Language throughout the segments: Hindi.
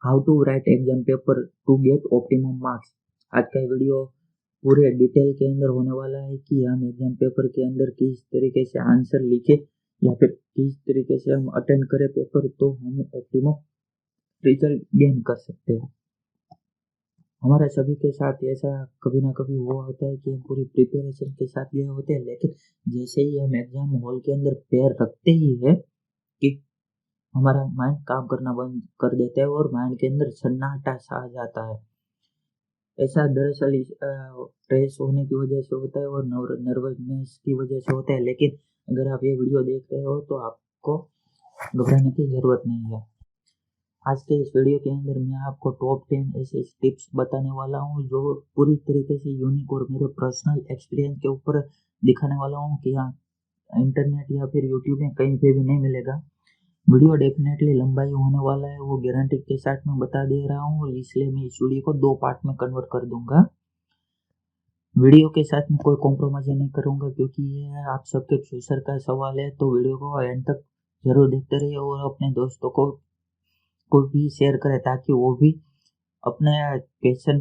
How to write exam paper to get optimum marks. आज का वीडियो पूरे डिटेल के अंदर होने वाला है कि हम एग्जाम पेपर के अंदर किस तरीके से आंसर लिखे या फिर किस तरीके से हम अटेंड करें पेपर तो हम ऑप्टिमम रिजल्ट गेन कर सकते हैं। हमारे सभी के साथ ऐसा कभी ना कभी हुआ होता है कि हम पूरी प्रिपरेशन के साथ गए होते हैं, लेकिन जैसे ही हम एग्जाम हॉल के अंदर पैर रखते ही है कि हमारा माइंड काम करना बंद कर देता है और माइंड के अंदर सन्नाटा सा आ जाता है। ऐसा दरअसल स्ट्रेस होने की वजह से होता है और नर्वसनेस की वजह से होता है। लेकिन अगर आप ये वीडियो देख रहे हो तो आपको घबराने की ज़रूरत नहीं है। आज के इस वीडियो के अंदर मैं आपको टॉप 10 ऐसे टिप्स बताने वाला हूँ जो पूरी तरीके से यूनिक और मेरे पर्सनल एक्सपीरियंस के ऊपर दिखाने वाला हूँ कि हाँ, इंटरनेट या फिर यूट्यूब में कहीं पे भी नहीं मिलेगा। वीडियो डेफिनेटली लंबाई होने वाला है, वो गारंटी के साथ मैं बता दे रहा हूँ, इसलिए मैं इस वीडियो को 2 पार्ट में कन्वर्ट कर दूंगा। वीडियो के साथ में कोई कॉम्प्रोमाइज नहीं करूंगा क्योंकि ये आप सबके फ्यूचर का सवाल है, तो वीडियो को एंड तक जरूर देखते रहिए और अपने दोस्तों को भी शेयर करें ताकि वो भी अपने क्वेश्चन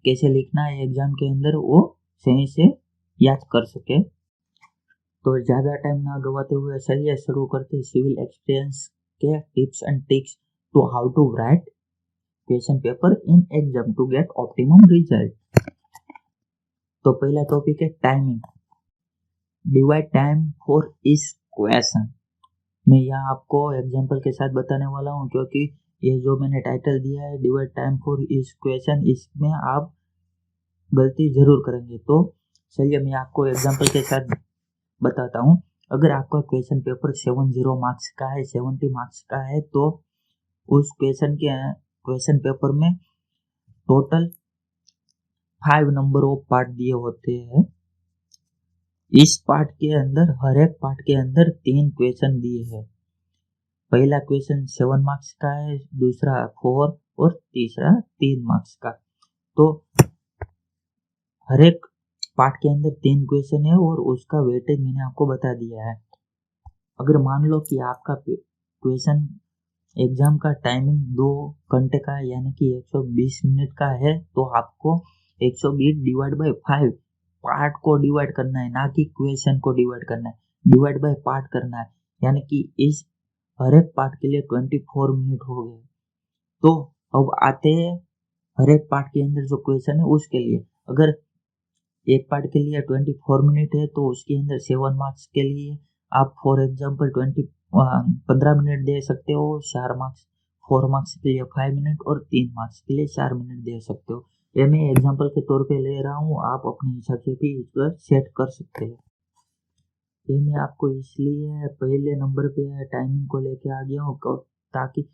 कैसे लिखना है एग्जाम के अंदर वो सही से याद कर सके। तो ज़्यादा टाइम ना गवाते हुए चलिए शुरू करते सिविल एक्सपीरियंस के tips and tricks to how to write question paper in exam to get optimum result. तो पहला टॉपिक है टाइमिंग। डिवाइड टाइम फॉर इस क्वेश्चन। मैं यहाँ आपको एग्जाम्पल के साथ बताने वाला हूँ क्योंकि ये जो मैंने टाइटल दिया है डिवाइड टाइम फॉर इस क्वेश्चन, इसमें आप गलती जरूर करेंगे। तो चलिए मैं आपको एग्जाम्पल के साथ बताता हूँ। अगर आपका क्वेश्चन पेपर 70 मार्क्स का है, 70 मार्क्स का है, तो उस क्वेश्चन पेपर में टोटल 5 नंबर ऑफ पार्ट दिए होते हैं। इस पार्ट के अंदर हर एक पार्ट के अंदर 3 क्वेश्चन दिए हैं। पहला क्वेश्चन 7 मार्क्स का है, दूसरा 4 और तीसरा 3 मार्क्स का। तो हर एक पार्ट के अंदर 3 क्वेश्चन है और उसका वेटेज मैंने आपको बता दिया है। अगर मान लो कि आपका क्वेश्चन एग्जाम का टाइमिंग 2 घंटे का है यानी कि 120 मिनट का है, तो आपको 120 डिवाइड बाय 5 पार्ट को डिवाइड करना है, ना कि क्वेश्चन को डिवाइड करना है। डिवाइड बाय पार्ट करना है यानी कि इस हर एक पार्ट के लिए 24 मिनट हो गए। तो अब आते हैं हर एक पार्ट के अंदर जो क्वेश्चन है उसके लिए। अगर एक पार्ट के लिए 24 मिनट है तो उसके अंदर 7 मार्क्स के लिए आप फॉर एग्जाम्पल 15 मिनट दे सकते हो। 4 मार्क्स 4 मार्क्स के लिए 5 मिनट और 3 मार्क्स के लिए 4 मिनट दे सकते हो। ये मैं एग्जाम्पल के तौर पे ले रहा हूँ, आप अपने हिसाब से भी इस पर सेट कर सकते हैं। ये मैं आपको इसलिए पहले नंबर पे टाइमिंग को लेके आ गया हूँ ताकि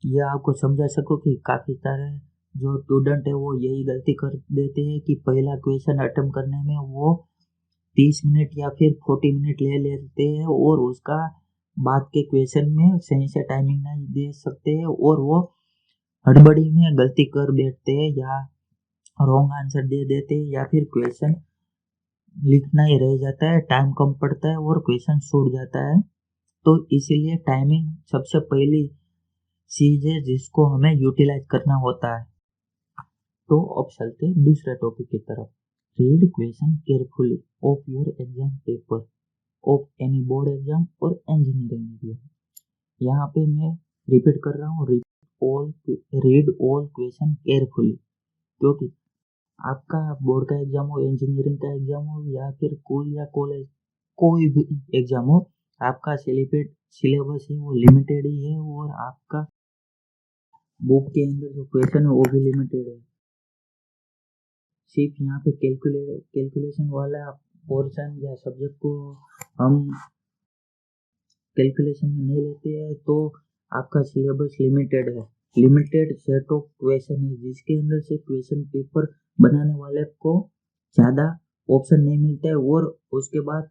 ये आपको समझा सको कि काफ़ी सारे जो स्टूडेंट है वो यही गलती कर देते हैं कि पहला क्वेश्चन अटेम्प्ट करने में वो 30 मिनट या फिर 40 मिनट ले लेते हैं और उसका बाद के क्वेश्चन में सही से टाइमिंग नहीं दे सकते हैं और वो हड़बड़ी में गलती कर बैठते हैं या रॉन्ग आंसर दे देते हैं या फिर क्वेश्चन लिखना ही रह जाता है, टाइम कम पड़ता है और क्वेश्चन छूट जाता है। तो इसीलिए टाइमिंग सबसे पहली चीज है जिसको हमें यूटिलाइज करना होता है। तो अब चलते हैं दूसरे टॉपिक की तरफ। Read question carefully of your exam paper of any board exam और इंजीनियरिंग एग्जाम। यहाँ पे मैं रिपीट कर रहा हूँ, रीड ऑल क्वेश्चन केयरफुली, क्योंकि आपका बोर्ड का एग्जाम हो, इंजीनियरिंग का एग्जाम हो या फिर स्कूल या कॉलेज कोई भी एग्जाम हो, आपका सिलेबस है वो लिमिटेड ही है और आपका बुक के अंदर जो क्वेश्चन है वो भी लिमिटेड है। सिर्फ यहाँ पे कैलकुलेशन वाला पोर्शन या सब्जेक्ट को हम कैलकुलेशन में नहीं लेते हैं, तो आपका सिलेबस लिमिटेड है। लिमिटेड सेट ऑफ क्वेश्चन है जिसके अंदर से क्वेश्चन पेपर बनाने वाले को ज़्यादा ऑप्शन नहीं मिलता है और उसके बाद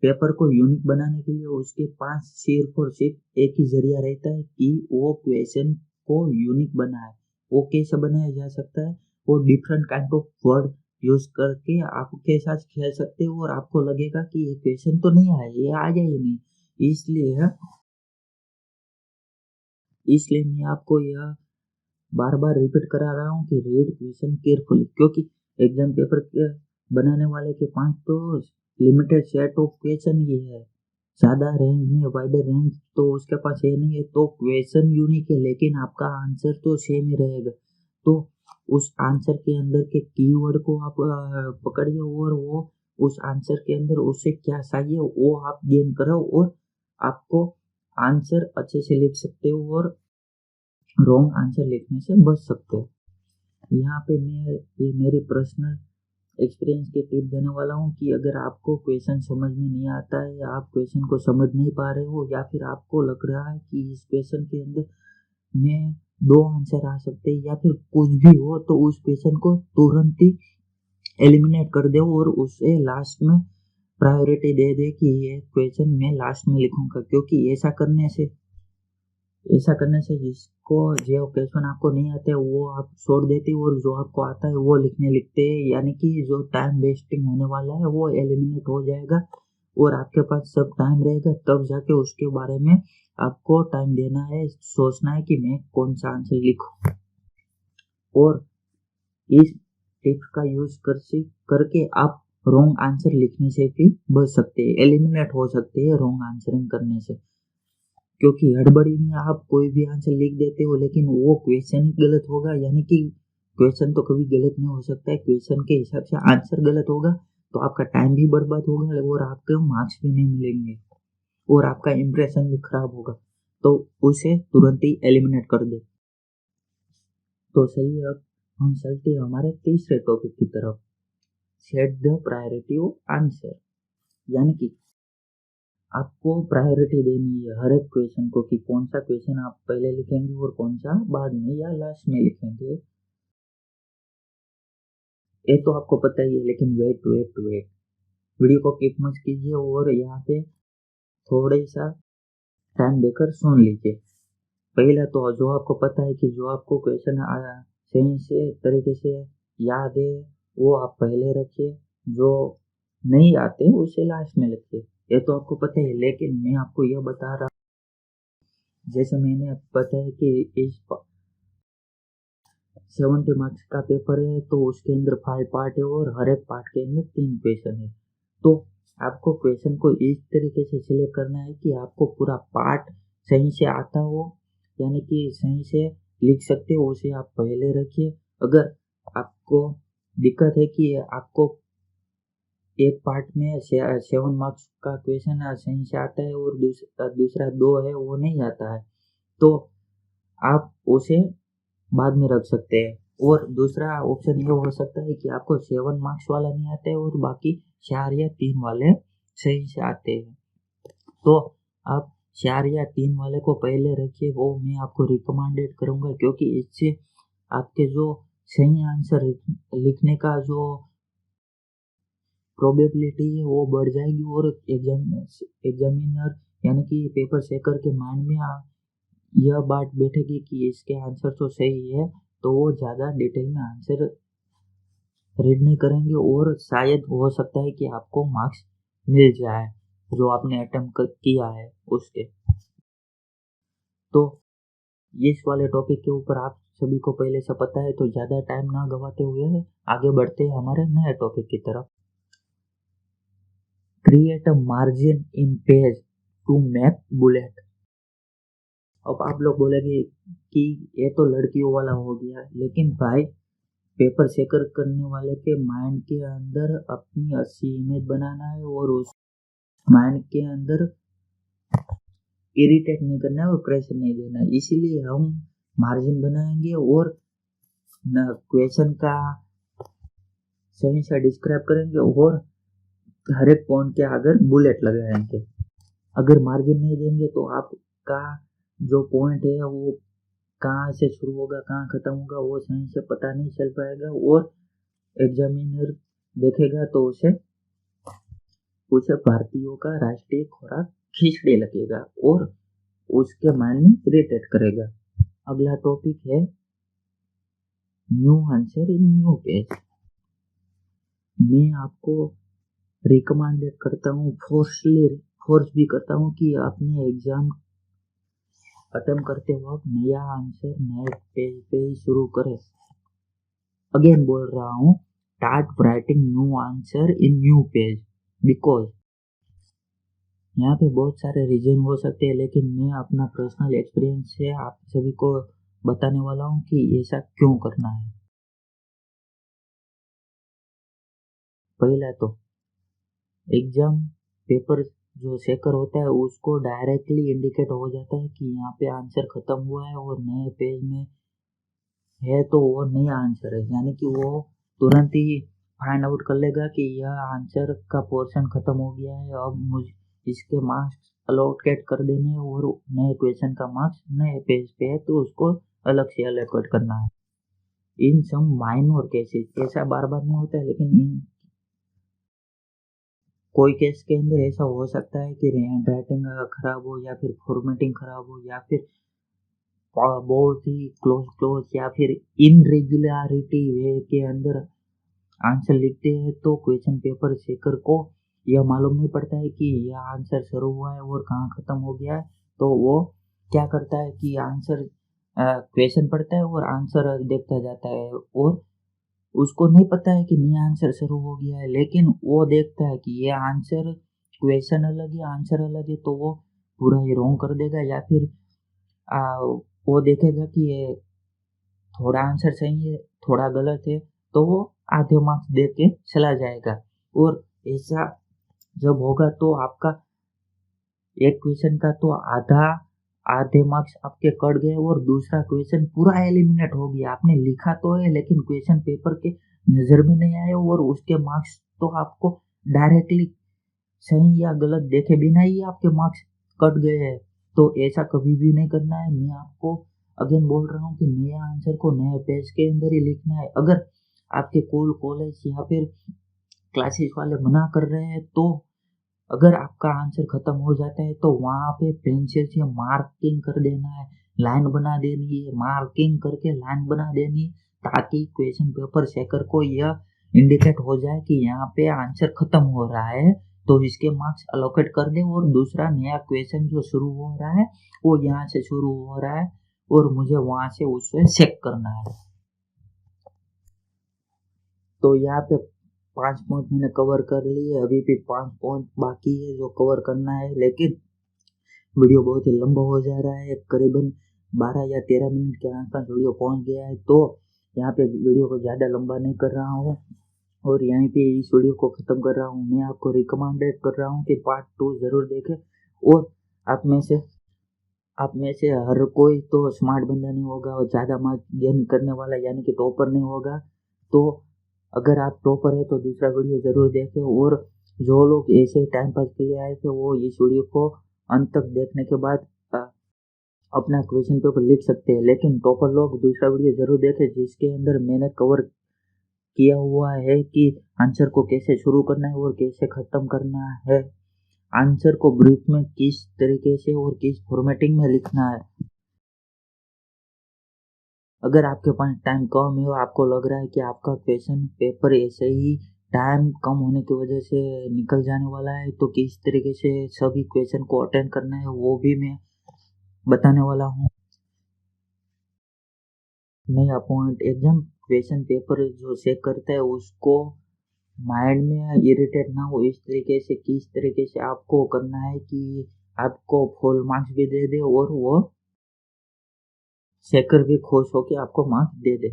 पेपर को यूनिक बनाने के लिए उसके पास सिर्फ और सिर्फ एक ही जरिया रहता है कि वो क्वेश्चन को यूनिक बनाए। वो कैसे बनाया जा सकता है, वो different kind of word use करके आपके साथ खेल सकते हो और आपको लगेगा कि ये क्वेश्चन तो नहीं आया, ये आ जाए ही नहीं। इसलिए इसलिए मैं आपको यह बार बार रिपीट करा रहा हूँ कि रीड क्वेश्चन केयरफुली, क्योंकि एग्जाम पेपर के बनाने वाले के पास तो लिमिटेड सेट ऑफ क्वेश्चन ही है, ज़्यादा रेंज नहीं, वाइडर रेंज तो उसके पास है नहीं है। तो क्वेश्चन यूनिक है लेकिन आपका आंसर तो सेम ही रहेगा। तो उस आंसर के अंदर के कीवर्ड को आप पकड़िए और वो उस आंसर के अंदर उससे क्या चाहिए वो आप गेन करो और आपको आंसर अच्छे से लिख सकते हो और रॉन्ग आंसर लिखने से बच सकते हो। यहाँ पे मैं ये मेरी पर्सनल एक्सपीरियंस की टिप देने वाला हूँ कि अगर आपको क्वेश्चन समझ में नहीं आता है या आप क्वेश्चन को समझ नहीं पा रहे हो या फिर आपको लग रहा है कि इस क्वेश्चन के अंदर में 2 आंसर आ सकते हैं या फिर कुछ भी हो, तो उस क्वेश्चन को तुरंत ही एलिमिनेट कर दो और उसे लास्ट में प्रायोरिटी दे दे कि ये क्वेश्चन मैं लास्ट में लिखूंगा, क्योंकि ऐसा करने से जिसको जो क्वेश्चन आपको नहीं आते वो आप छोड़ देते और जो आपको आता है वो लिखने लिखते हैं, यानी कि जो टाइम वेस्टिंग होने वाला है वो एलिमिनेट हो जाएगा और आपके पास सब टाइम रहेगा। तब जाके उसके बारे में आपको टाइम देना है, सोचना है कि मैं कौन सा आंसर लिखूं। और इस टिप्स का यूज करके आप रॉन्ग आंसर लिखने से भी बच सकते हैं, एलिमिनेट हो सकते हैं रॉन्ग आंसरिंग करने से। क्योंकि हड़बड़ी में आप कोई भी आंसर लिख देते हो लेकिन वो क्वेश्चन ही गलत होगा, यानी कि क्वेश्चन तो कभी गलत नहीं हो सकता है, क्वेश्चन के हिसाब से आंसर गलत होगा तो आपका टाइम भी बर्बाद होगा और आपके मार्क्स भी नहीं मिलेंगे और आपका इंप्रेशन भी खराब होगा। तो उसे तुरंत ही एलिमिनेट कर दे। तो चलिए अब हम चलते हैं हमारे तीसरे टॉपिक की तरफ, set the priority of answer, यानी कि आपको प्रायोरिटी देनी है हर एक क्वेश्चन को कि कौन सा क्वेश्चन आप पहले लिखेंगे और कौन सा बाद में या लास्ट में लिखेंगे। ये तो आपको पता ही है, लेकिन वेट वीडियो को कीप मत कीजिए और यहाँ पे थोड़े सा टाइम देकर सुन लीजिए। पहले तो जो आपको पता है कि जो आपको क्वेश्चन आया सही से तरीके से याद है वो आप पहले रखिए, जो नहीं आते उसे लास्ट में लिखिए। ये तो आपको पता है, लेकिन मैं आपको यह बता रहा, जैसे मैंने बताया कि इस 70 मार्क्स का पेपर है तो उसके अंदर 5 पार्ट है और हर एक पार्ट के अंदर 3 क्वेश्चन है। तो आपको क्वेश्चन को इस तरीके से सिलेक्ट करना है कि आपको पूरा पार्ट सही से आता हो, यानी कि सही से लिख सकते हो, उसे आप पहले रखिए। अगर आपको दिक्कत है कि आपको एक पार्ट में 7 मार्क्स का क्वेश्चन सही से आता है और दूसरा 2 है वो नहीं आता है, तो आप उसे बाद में रख सकते हैं। और दूसरा ऑप्शन ये हो सकता है कि आपको 7 मार्क्स वाला नहीं आता है और बाकी 4 या 3 वाले सही से आते हैं, तो आप 4 या 3 वाले को पहले रखिए। वो मैं आपको रिकमेंडेड करूँगा, क्योंकि इससे आपके जो सही आंसर लिखने का जो प्रोबेबिलिटी है वो बढ़ जाएगी और एग्जामिनर यानी कि पेपर चेकर के माइंड में यह बात बैठेगी कि इसके आंसर तो सही है, तो वो ज़्यादा डिटेल में आंसर रीड नहीं करेंगे और शायद हो सकता है कि आपको मार्क्स मिल जाए जो आपने अटेम्प्ट किया है उसके। तो इस वाले टॉपिक के ऊपर आप सभी को पहले से पता है, तो ज़्यादा टाइम ना गवाते हुए आगे बढ़ते हैं हमारे नए टॉपिक की तरफ। Create a margin in page to make bullet. अब आप लोग बोलेंगे कि ये तो लड़कियों वाला हो गया, लेकिन भाई पेपर चेकर करने वाले के माइंड के अंदर अपनी अच्छी इमेज बनाना है और उस माइंड के अंदर इरिटेट नहीं करना है और प्रेशर नहीं देना है। इसीलिए हम मार्जिन बनाएंगे और क्वेश्चन का सही से डिस्क्राइब करेंगे और हर एक पॉइंट के आगे बुलेट लगाएंगे। अगर मार्जिन नहीं देंगे तो आपका जो पॉइंट है वो कहाँ से शुरू होगा कहाँ खत्म होगा वो सही से पता नहीं चल पाएगा और एग्जामिनर देखेगा तो उसे भारतीयों का राष्ट्रीय खुराक खिचड़ी लगेगा और उसके माइंड में इरिटेट करेगा। अगला टॉपिक है new answer in new page. मैं आपको रिकमेंडेड करता हूँ, फोर्स भी करता हूँ कि अपने एग्जाम अटेम्प्ट करते वक्त नया आंसर नए पेज पे ही शुरू करें। अगेन बोल रहा हूँ, start writing new answer in new page, because यहाँ पे बहुत सारे रीजन हो सकते हैं, लेकिन मैं अपना पर्सनल एक्सपीरियंस से आप सभी को बताने वाला हूँ कि ऐसा क्यों करना है। पहला तो एग्जाम पेपर जो चेकर होता है उसको डायरेक्टली इंडिकेट हो जाता है कि यहाँ पे आंसर खत्म हुआ है और नए पेज में है तो वो नया आंसर है, यानी कि वो तुरंत ही फाइंड आउट कर लेगा कि यह आंसर का पोर्शन खत्म हो गया है, अब मुझे इसके मार्क्स अलोकेट कर देने हैं और नए क्वेश्चन का मार्क्स नए पेज पे है तो उसको अलग से अलोकेट करना है। इन सम माइनर केसेस ऐसा बार बार नहीं होता है, लेकिन इन कोई केस के अंदर ऐसा हो सकता है कि हैंड राइटिंग खराब हो या फिर फॉर्मेटिंग खराब हो या फिर बहुत ही क्लोज या फिर इनरेगुलरिटी वे के अंदर आंसर लिखते हैं तो क्वेश्चन पेपर चेकर को यह मालूम नहीं पड़ता है कि यह आंसर शुरू हुआ है और कहाँ खत्म हो गया है। तो वो क्या करता है कि आंसर क्वेश्चन पढ़ता है और आंसर देखता जाता है और उसको नहीं पता है कि नया आंसर शुरू हो गया है, लेकिन वो देखता है कि ये आंसर क्वेश्चन अलग है आंसर अलग है तो वो पूरा ही रॉन्ग कर देगा, या फिर वो देखेगा कि ये थोड़ा आंसर सही है थोड़ा गलत है तो वो आधे मार्क्स दे के चला जाएगा। और ऐसा जब होगा तो आपका एक क्वेश्चन का तो आधे मार्क्स आपके कट गए और दूसरा क्वेश्चन पूरा एलिमिनेट हो गया। आपने लिखा तो है लेकिन क्वेश्चन पेपर के नज़र में नहीं आए और उसके मार्क्स तो आपको डायरेक्टली सही या गलत देखे बिना ही आपके मार्क्स कट गए हैं। तो ऐसा कभी भी नहीं करना है। मैं आपको अगेन बोल रहा हूँ कि नए आंसर को नए पेज के अंदर ही लिखना है। अगर आपके स्कूल कॉलेज या फिर क्लासेस वाले मना कर रहे हैं तो अगर आपका आंसर खत्म हो जाता है तो वहाँ पे पेंसिल से मार्किंग कर देना है, लाइन बना देनी है, मार्किंग करके लाइन बना देनी है ताकि क्वेश्चन पेपर चेकर को यह इंडिकेट हो जाए कि यहाँ पे आंसर खत्म हो रहा है तो इसके मार्क्स अलोकेट कर दे और दूसरा नया क्वेश्चन जो शुरू हो रहा है वो यहाँ से शुरू हो रहा है और मुझे वहाँ से उससे चेक करना है। तो यहाँ पे 5 पॉइंट मैंने कवर कर लिए, अभी भी 5 पॉइंट बाकी है जो कवर करना है, लेकिन वीडियो बहुत ही लंबा हो जा रहा है, करीबन 12 या 13 मिनट के आसपास वीडियो पहुंच गया है। तो यहाँ पे वीडियो को ज़्यादा लंबा नहीं कर रहा हूँ और यहीं पे इस वीडियो को ख़त्म कर रहा हूँ। मैं आपको रिकमेंडेड कर रहा हूँ कि पार्ट 2 ज़रूर देखें। और आप में से हर कोई तो स्मार्ट बंदा नहीं होगा और ज़्यादा मार्क्स गेन करने वाला यानी कि टॉपर नहीं होगा। तो अगर आप टॉपर है तो दूसरा वीडियो ज़रूर देखें और जो लोग ऐसे टाइम पास के लिए आए थे वो इस वीडियो को अंत तक देखने के बाद अपना क्वेश्चन पेपर लिख सकते हैं। लेकिन टॉपर लोग दूसरा वीडियो ज़रूर देखें जिसके अंदर मैंने कवर किया हुआ है कि आंसर को कैसे शुरू करना है और कैसे ख़त्म करना है, आंसर को ब्रीफ में किस तरीके से और किस फॉर्मेटिंग में लिखना है। अगर आपके पास टाइम कम है और आपको लग रहा है कि आपका क्वेश्चन पेपर ऐसे ही टाइम कम होने की वजह से निकल जाने वाला है तो किस तरीके से सभी क्वेश्चन को अटेंड करना है वो भी मैं बताने वाला हूँ। नया पॉइंट, एग्जाम क्वेश्चन पेपर जो चेक करता है उसको माइंड में इरिटेट ना हो इस तरीके से किस तरीके से आपको करना है कि आपको फुल मार्क्स भी दे दे और वो चेकर भी खुश हो कि आपको मार्क्स दे दे।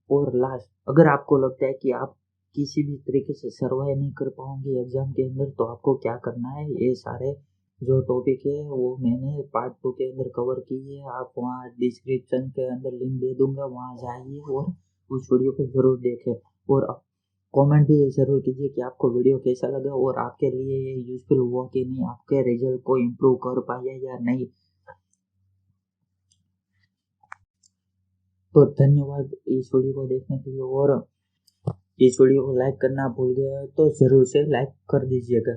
और लास्ट, अगर आपको लगता है कि आप किसी भी तरीके से सर्वाइव नहीं कर पाओगे एग्जाम के अंदर तो आपको क्या करना है, ये सारे जो टॉपिक है वो मैंने पार्ट 2 के अंदर कवर की है। आप वहाँ डिस्क्रिप्शन के अंदर लिंक दे दूंगा, वहाँ जाइए और उस वीडियो को ज़रूर देखें और कमेंट भी ज़रूर कीजिए कि आपको वीडियो कैसा लगा और आपके लिए ये यूज़फुल हुआ कि नहीं, आपके रिजल्ट को इम्प्रूव कर पाया या नहीं। तो धन्यवाद इस वीडियो को देखने के लिए और इस वीडियो को लाइक करना भूल गए तो ज़रूर से लाइक कर दीजिएगा।